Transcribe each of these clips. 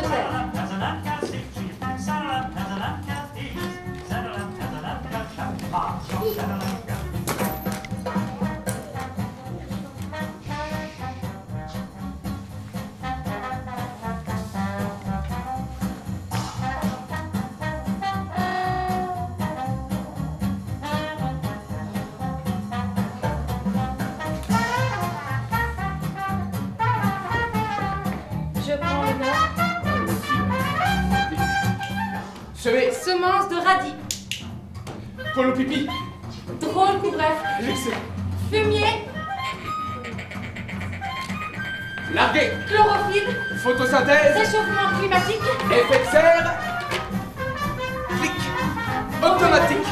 de terre. Je prends le nord. Semer. Semence de radis. Polo pipi. Drôle coup bref. L'excès. Fumier. Larguer. Chlorophylle. Photosynthèse. Réchauffement climatique. Effet de serre. Clic. Automatique.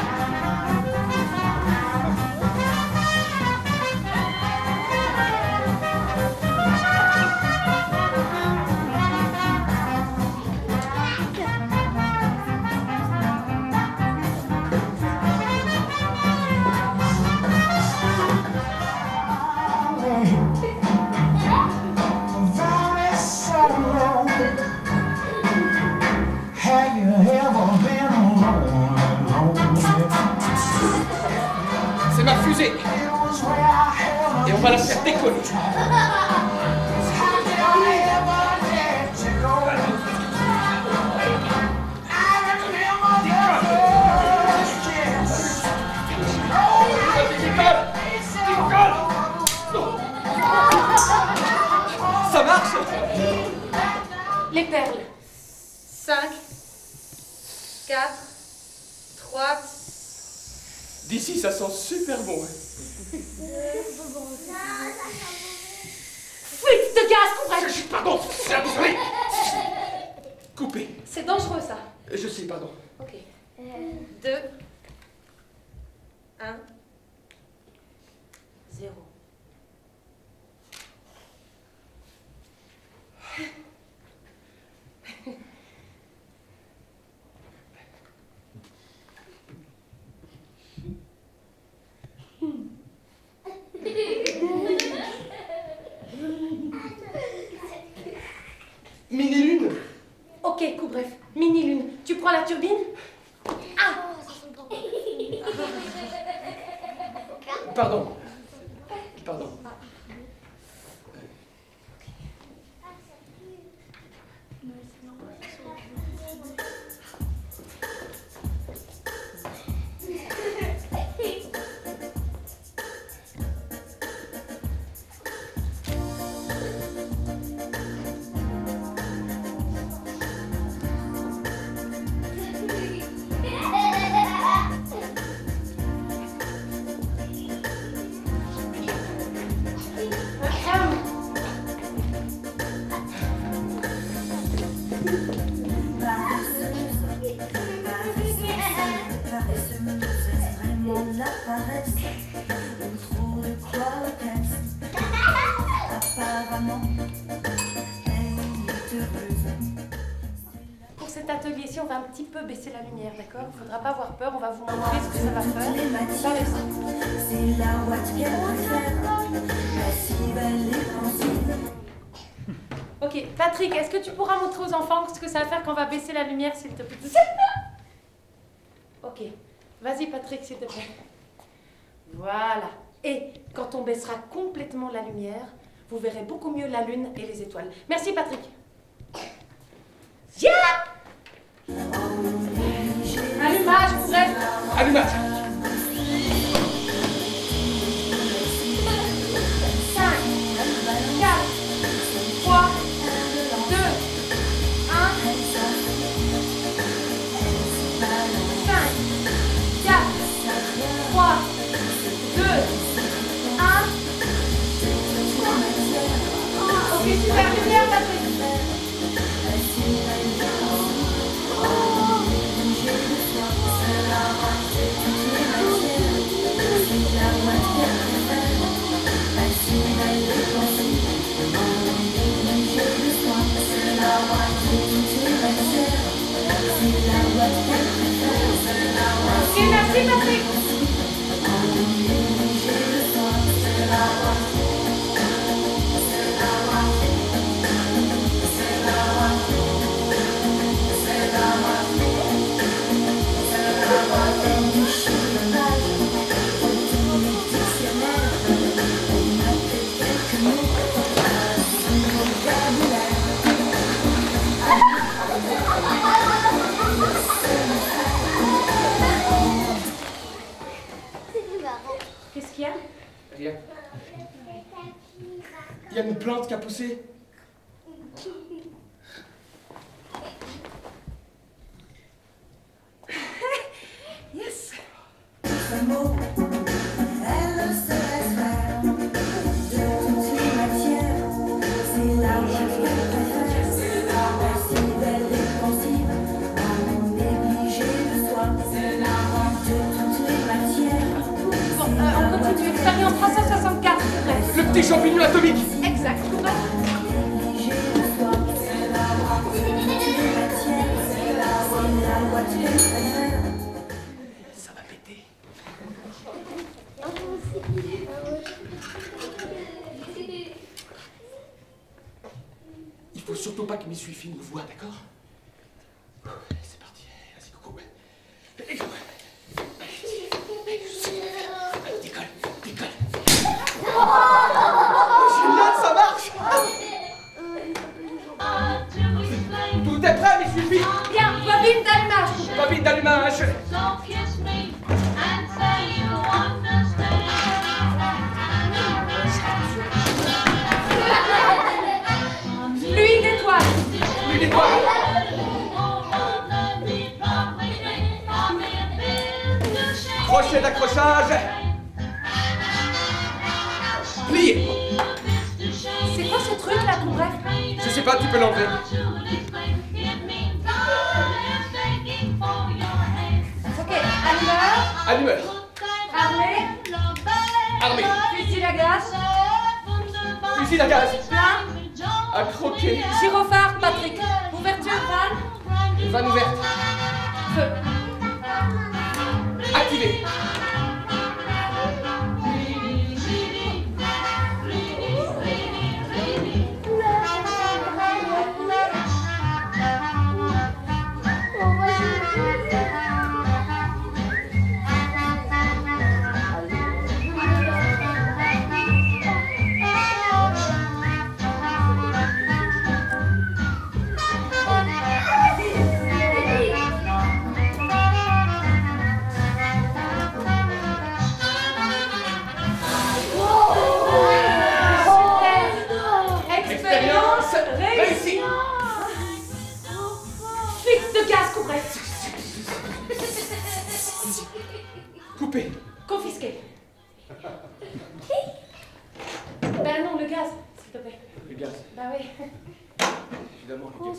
C'est ma fusée. Et on va la faire décoller. Ça marche. Les perles. 5, 4, 3. D'ici, ça sent super bon. Fuite de gaz, compresse. Pardon, c'est un bruit. Coupé. C'est dangereux ça. Je sais, pardon. Ok. 2, 1, 0. Mini-lune. Ok, coup bref. Mini-lune. Tu prends la turbine? Ah! Pardon. Pardon. Pour cet atelier-ci, on va un petit peu baisser la lumière, d'accord? Il ne faudra pas avoir peur, on va vous montrer ce que ça va faire. C'est la ouate qu'elle préfère, passive, elle est pensive. Ok, Patrick, est-ce que tu pourras montrer aux enfants ce que ça va faire quand on va baisser la lumière, s'il te plaît? Ok, vas-y Patrick, s'il te plaît. Voilà. Et quand on baissera complètement la lumière, vous verrez beaucoup mieux la lune et les étoiles. Merci Patrick. Yeah! Allumage, bref. Allumage. 5, 4, 3, 2, 1. 5, 4, 3, 2, 1. Ok, super, lumière, Patrick. plante qui a poussé. Yes. Ce mot, elle se laisse faire de toutes les matières. C'est la voix qu'elle préfère. Passive, elle est pensive, à non négliger le soi. C'est la voix de toutes les matières. Bon, on continue. Paris en 364, s'il te plaît. Le petit champignon atomique. Exact. Négliger le soi. C'est la voix de toutes les matières. C'est la voix qu'elle préfère. Ça va péter. Il faut surtout pas que mes filles nous voient, d'accord? C'est parti. Vas-y, coucou. Décolle, décolle. Génial, ça marche. Tout est prêt, mes filles. Bien, bobine d'allumage. Bobine d'allumage. Fluide étoile. Une étoile. Crochet d'accrochage. Plié. C'est quoi ce truc là, tout bref? Je sais pas, tu peux l'enlever. Ok, allumeur, Allumeur. armé, Armé. fusil à gaz, Fusil à gaz. plein, À croquer. gyrophare, Patrick, ouverture, vanne, Vanne ouverte. feu. Activé. Expérience réussie. Fixe de gaz, couperé. Coupé. Confisqué. Ben non, le gaz, s'il te plaît. Le gaz. Bah oui. Évidemment, le gaz.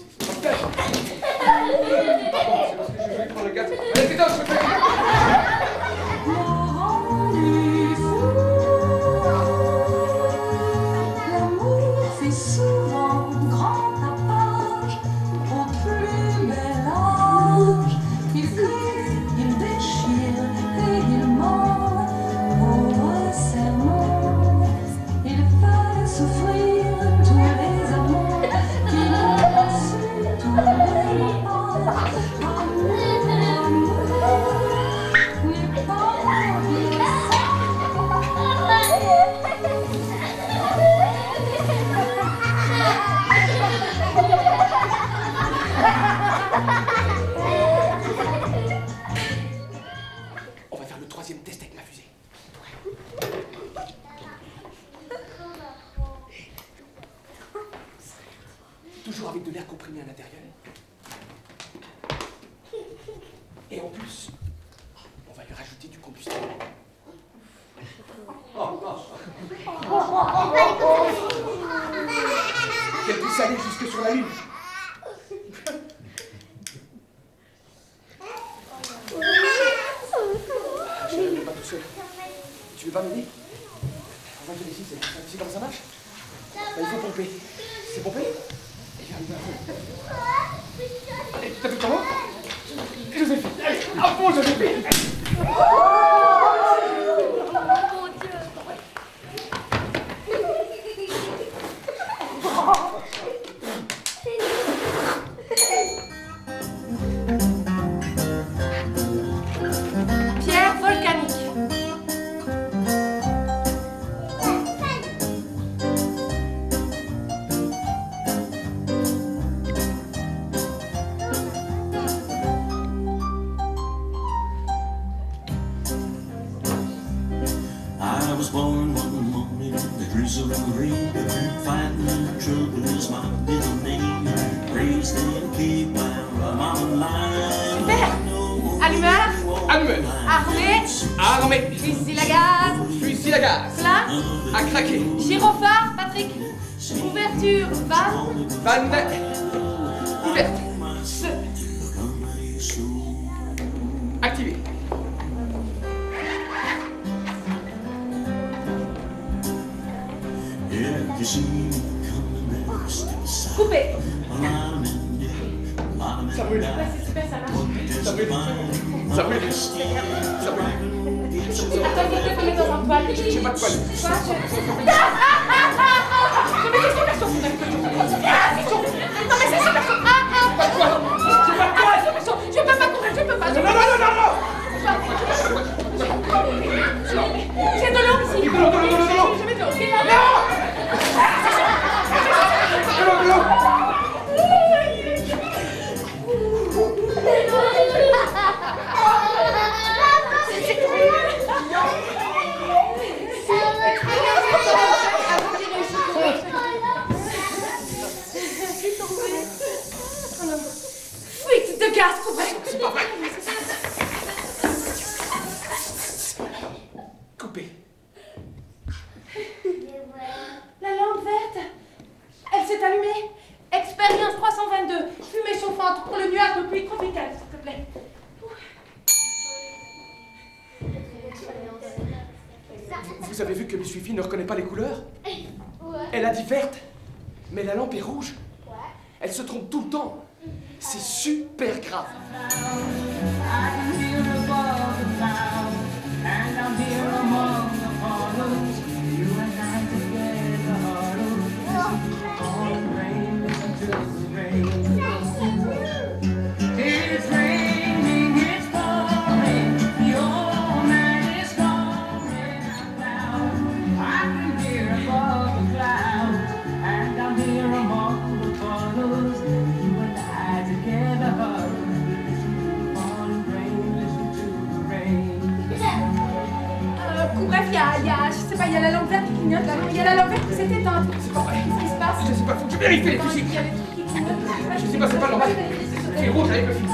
Par contre, c'est parce que je voulais prendre le gaz. Allez, c'est je fais. L'amour fait souvent grand tapage au plus bel âge. Il crée, il déchire et il ment au serment. Il fallait souffrir tous les amours qui n'ont pas su tous les pas. Amour n'est pas On va faire le troisième test avec ma fusée. Toujours avec de l'air comprimé à l'intérieur. Et en plus, on va lui rajouter du combustible. Qu'elle puisse aller jusque sur la Lune. Je ne vais pas tout seul. Tu veux pas m'aider? On va te laisser, c'est comment ça marche? Bah, il faut pomper. C'est pompé? Eh bien, allez, t'as vu comment? Joséphine, allez, à fond, Joséphine! Pierre volcanique. Super. Allumeur. Allumeur. Armé. Armé. Fusil à gaz. Fusil à gaz. Plat. À craquer. Gyrophare, Patrick. Ouverture, vanne. Vanne. Ouverte. Activé. Coupé. Ça brûle. Ouais, c'est super, ça marche. Ça brûle. Ça brûle. Ça brûle. Attends, faut te mettre dans un poêle. J'ai pas de poil. Quoi, non mais c'est super chaud. Non mais c'est super chaud. Pas de poil. J'ai pas de poil. Je peux pas courir, je peux pas. Non, non, non, non, non. J'ai de l'eau ici. De l'eau, de l'eau, de l'eau, de l'eau. Je mets de l'eau. De l'eau, de l'eau. Fuite de gaz, coupé. C'est pas vrai. Coupé. La lampe verte, elle s'est allumée. Expérience 322, fumée chauffante pour le nuage de pluie tropicale, s'il te plaît. Vous avez vu que Miss Fifi ne reconnaît pas les couleurs? Elle a dit verte, mais la lampe est rouge. Elle se trompe tout le temps. C'est super grave. Il y a la lampe verte qui clignote là. Il y a la lampe verte qui s'est éteinte. C'est pas vrai. Qu'est-ce qui se passe? Je sais pas, faut que je vérifie les fusils. Il y a des trucs qui clignotent. Je sais pas, c'est pas normal. C'est rouge avec le fil bleu.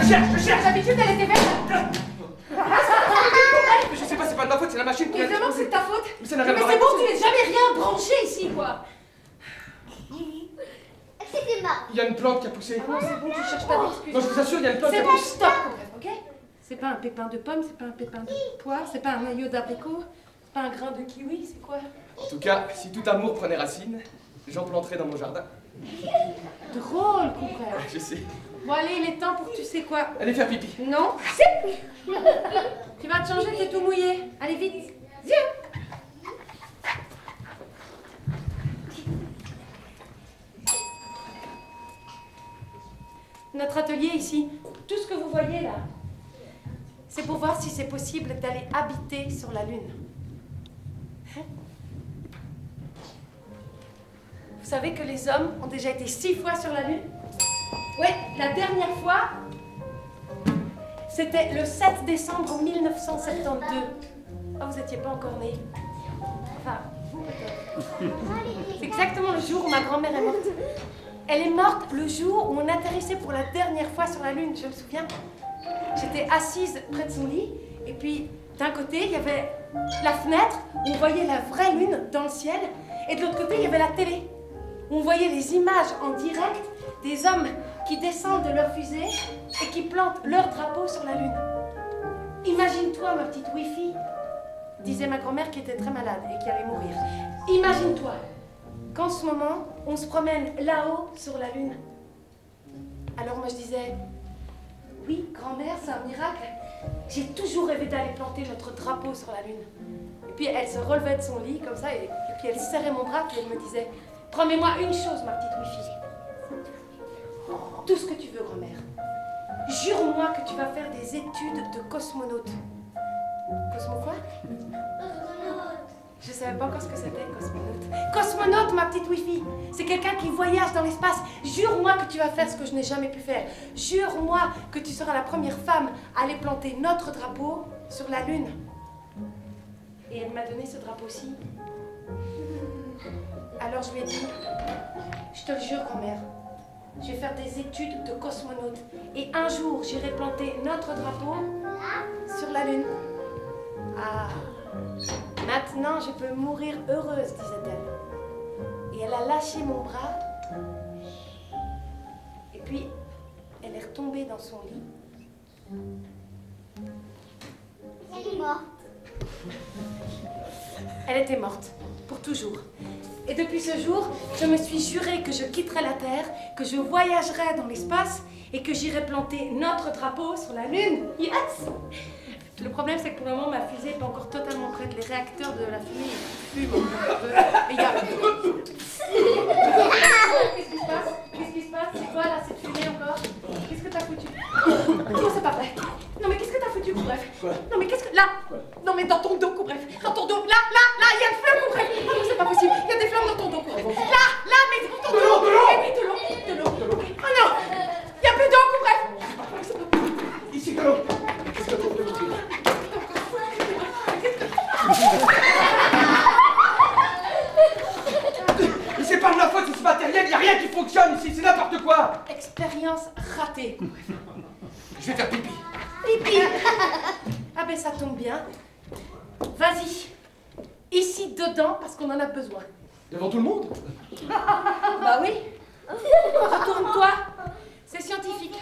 Je cherche. D'habitude, elle était verte. Je sais pas, c'est pas de ma faute, c'est la machine qui a Évidemment que c'est de ta faute. Mais ça n'a rien à voir c'est avec bon, tu n'es jamais rien branché ici, quoi. C'était marrant. Il y a une plante qui a poussé. Non, c'est bon, tu cherches pas d'excuses. Non, je vous assure, il y a une plante qui C'est a bon, poussé. stop, ok? C'est pas un pépin de pomme, c'est pas un pépin de poire, c'est pas un noyau d'abricot, c'est pas un grain de kiwi, c'est quoi? En tout cas, si tout amour prenait racine, j'en planterais dans mon jardin. Drôle, comprends. Je sais. Bon, allez, il est temps pour tu sais quoi. Allez faire pipi. Non, tu vas te changer, t'es tout mouillé. Allez, vite. Viens. Notre atelier ici, tout ce que vous voyez là, c'est pour voir si c'est possible d'aller habiter sur la Lune. Hein? Vous savez que les hommes ont déjà été 6 fois sur la Lune? Ouais, la dernière fois, c'était le 7 décembre 1972. Ah, vous n'étiez pas encore nés. Enfin, vous peut-être. C'est exactement le jour où ma grand-mère est morte. Elle est morte le jour où on atterrissait pour la dernière fois sur la Lune, je me souviens. J'étais assise près de son lit, et puis d'un côté, il y avait la fenêtre où on voyait la vraie Lune dans le ciel, et de l'autre côté, il y avait la télé, où on voyait les images en direct des hommes qui descendent de leur fusée et qui plantent leur drapeau sur la Lune. Imagine-toi, ma petite Wi-Fi, disait ma grand-mère qui était très malade et qui allait mourir. Imagine-toi qu'en ce moment, on se promène là-haut sur la Lune. Alors moi je disais, oui, grand-mère, c'est un miracle. J'ai toujours rêvé d'aller planter notre drapeau sur la Lune. Et puis elle se relevait de son lit comme ça, et puis elle serrait mon bras, et elle me disait, promets-moi une chose, ma petite Wi-Fi. Tout ce que tu veux, grand-mère. Jure-moi que tu vas faire des études de cosmonaute. Cosmo quoi? Je savais pas encore ce que c'était, cosmonaute. Cosmonaute, ma petite Wi-Fi. C'est quelqu'un qui voyage dans l'espace. Jure-moi que tu vas faire ce que je n'ai jamais pu faire. Jure-moi que tu seras la première femme à aller planter notre drapeau sur la Lune. Et elle m'a donné ce drapeau-ci. Alors je lui ai dit, je te le jure, grand-mère, je vais faire des études de cosmonaute. Et un jour, j'irai planter notre drapeau sur la Lune. Ah, maintenant je peux mourir heureuse, disait-elle. Et elle a lâché mon bras. Et puis, elle est retombée dans son lit. Elle est morte. Elle était morte, pour toujours. Et depuis ce jour, je me suis juré que je quitterais la Terre, que je voyagerais dans l'espace et que j'irais planter notre drapeau sur la Lune. Yes! Le problème, c'est que pour le moment, ma fusée n'est pas encore totalement prête. Les réacteurs de la fumée fument. Les gars. Qu'est-ce qui se passe? Qu'est-ce qui se passe? C'est quoi là, cette fumée encore? Qu'est-ce que t'as foutu? Non, c'est pas vrai. Non, mais qu'est-ce que t'as foutu, Coubref? Non, mais qu'est-ce que. Là! Non, mais dans ton dos, Coubref. Dans ton dos. Là, il y a le feu, Coubref. Non, c'est pas possible. Il y a des flammes dans ton dos, Coubref. Là, mais dans ton dos. De l'eau. Oh non! Il y a plus d'eau, Coubref. Ici, de l'eau. Mais c'est pas de ma faute, c'est ce matériel, y a rien qui fonctionne ici, c'est n'importe quoi. Expérience ratée. Je vais faire pipi. Pipi. Ah ben ça tombe bien. Vas-y. Ici, dedans, parce qu'on en a besoin. Devant tout le monde? Bah oui. Retourne-toi. C'est scientifique.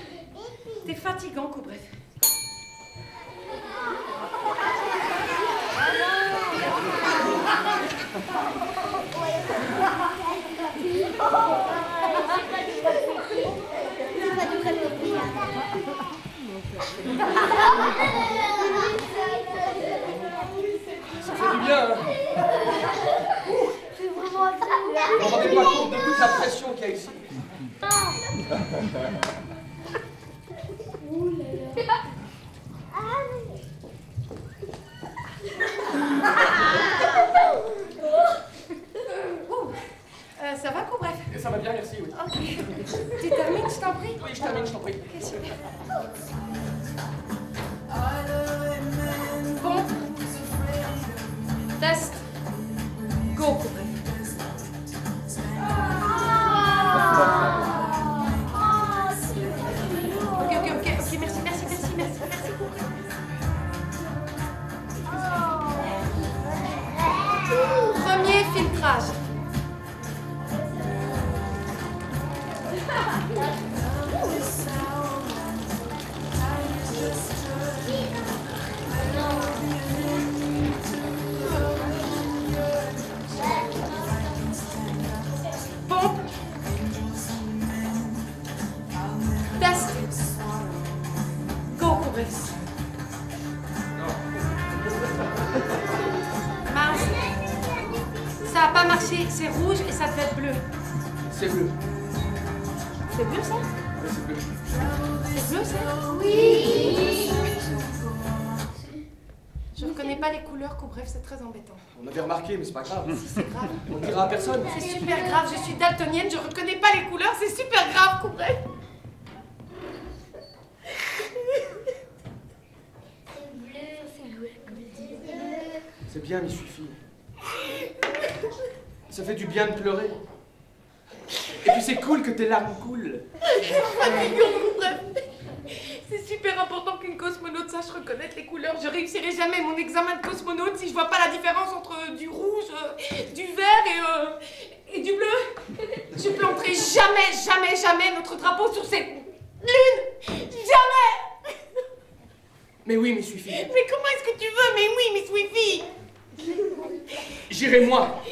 T'es fatigant, Coubref. Ça fait du bien, hein? C'est vraiment ça. Vous vous rendez pas compte de toute la pression qu'il y a ici? Ça va, Coubref? Ça va bien, merci, oui. Ok. Tu termines, je t'en prie? Oui, je termine, je t'en prie. Ok, super. Bon. Test. Go, Coubref. Ok, merci, Coubref. Premier filtrage. Pompe. Test. Go, Coubref. Mince. Ça n'a pas marché, c'est rouge et ça devait être bleu. C'est bleu. C'est bleu ça? Oui, c'est bleu. C'est bleu ça? Oui! Je reconnais pas les couleurs, Coubref, c'est très embêtant. On avait remarqué, mais c'est pas grave. Si, c'est grave. On ne dira à personne. C'est super grave, je suis daltonienne, je reconnais pas les couleurs, c'est super grave, Coubref. C'est bien, m'y suffit. Ça fait du bien de pleurer. Et puis c'est cool que tes larmes coulent. C'est super important qu'une cosmonaute sache reconnaître les couleurs. Je réussirai jamais mon examen de cosmonaute si je vois pas la différence entre du rouge, du vert et du bleu. Je planterai jamais notre drapeau sur cette lune. Jamais. Mais oui, m'y suffit. Mais comment est-ce que tu veux? Mais oui, Miss Wifi. J'irai moi.